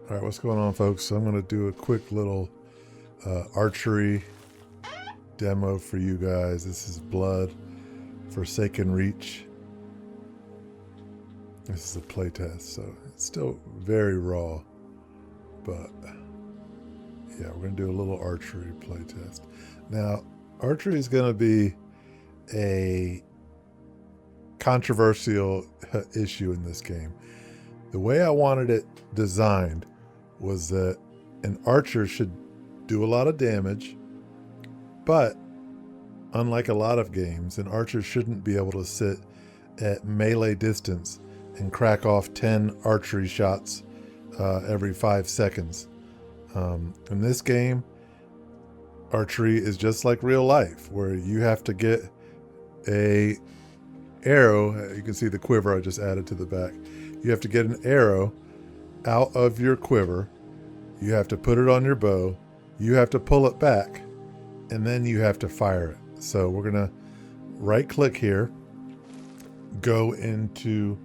All right, what's going on, folks? So I'm going to do a quick little archery demo for you guys. This is Blood Forsaken Reach. This is a playtest, so it's still very raw, but yeah, we're going to do a little archery playtest. Now, archery is going to be a controversial issue in this game. The way I wanted it designed was that an archer should do a lot of damage, but unlike a lot of games, an archer shouldn't be able to sit at melee distance and crack off 10 archery shots every 5 seconds. In this game, archery is just like real life, where you have to get a arrow. You can see the quiver I just added to the back. You have to get an arrow out of your quiver. You have to put it on your bow. You have to pull it back, and then you have to fire it. So we're gonna right click here, go into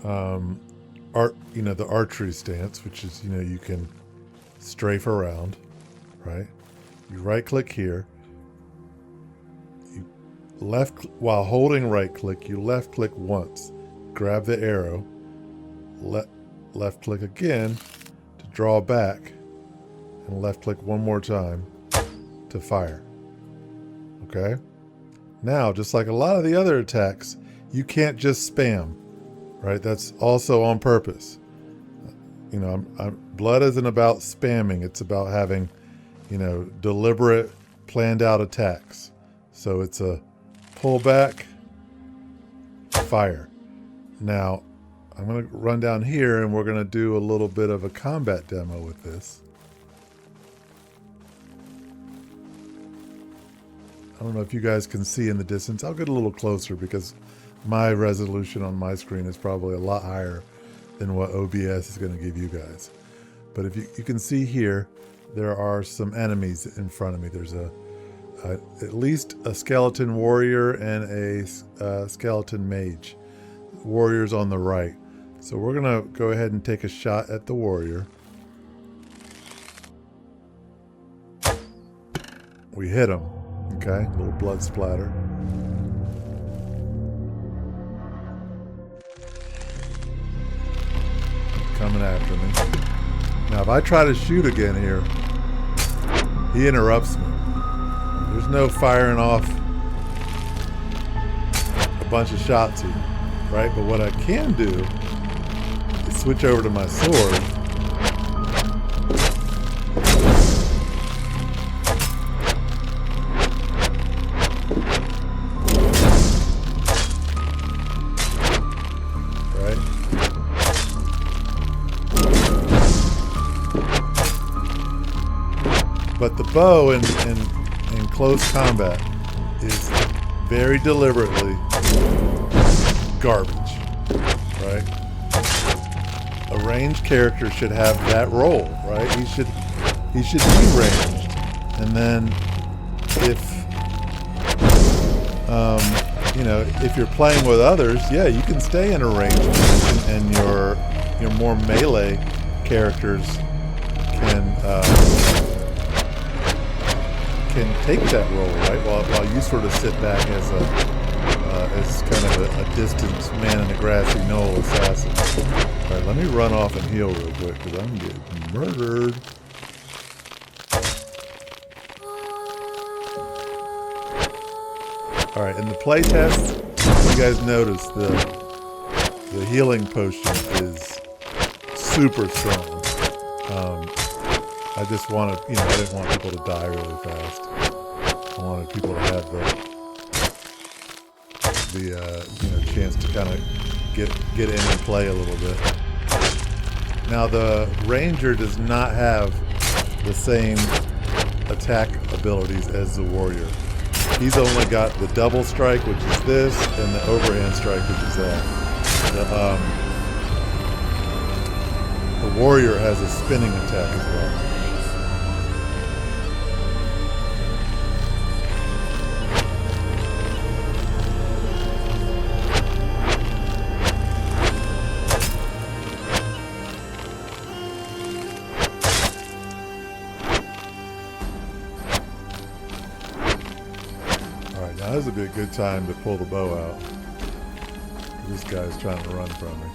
the archery stance, which is, you can strafe around, right? You right click here, you while holding right click, you left click once, grab the arrow, left click again to draw back, and left click one more time to fire. Okay? Now, just like a lot of the other attacks, you can't just spam, right? That's also on purpose. Blood isn't about spamming. It's about having, deliberate, planned out attacks. So it's a pull back, fire. Now, I'm going to run down here and we're going to do a little bit of a combat demo with this. I don't know if you guys can see in the distance. I'll get a little closer because my resolution on my screen is probably a lot higher than what OBS is going to give you guys. But if you can see here, there are some enemies in front of me. There's at least a skeleton warrior and a skeleton mage. Warrior's on the right. So we're going to go ahead and take a shot at the warrior. We hit him. Okay, a little blood splatter. Coming after me. Now if I try to shoot again here, he interrupts me. There's no firing off a bunch of shots here, right? But what I can do is switch over to my sword. But the bow in close combat is very deliberately garbage, right? A ranged character should have that role, right? He should be ranged, and then if you're playing with others, yeah, you can stay in a ranged position, and your more melee characters can take that role, right? While you sort of sit back as kind of a distant man in a grassy knoll assassin. All right, let me run off and heal real quick because I'm getting murdered. All right, in the playtest, you guys notice the healing potion is super strong. I just wanted, I didn't want people to die really fast. I wanted people to have the chance to kind of get in and play a little bit. Now the ranger does not have the same attack abilities as the warrior. He's only got the double strike, which is this, and the overhand strike, which is that. The warrior has a spinning attack as well. this would be a good time to pull the bow out. This guy's trying to run from me.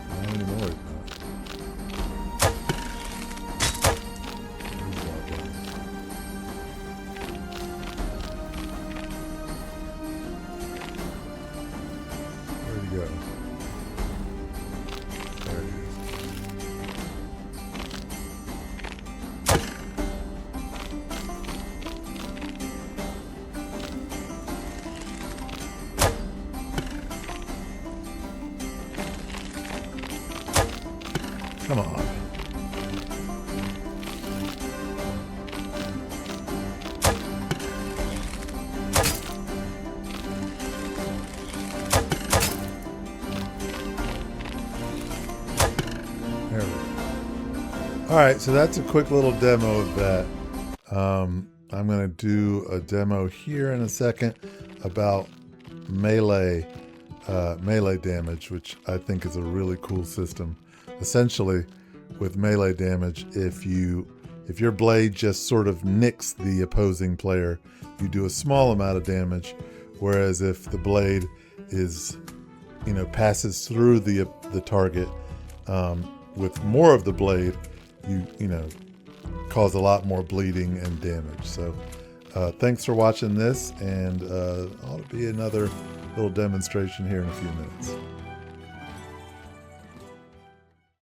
Not anymore, he's not. He's not done. Where'd he go? There he is. Come on. There we go. All right, so that's a quick little demo of that. I'm going to do a demo here in a second about melee damage, which I think is a really cool system. Essentially, with melee damage, if your blade just sort of nicks the opposing player, you do a small amount of damage. Whereas if the blade is, passes through the target with more of the blade, you cause a lot more bleeding and damage. So thanks for watching this, and ought to be another little demonstration here in a few minutes.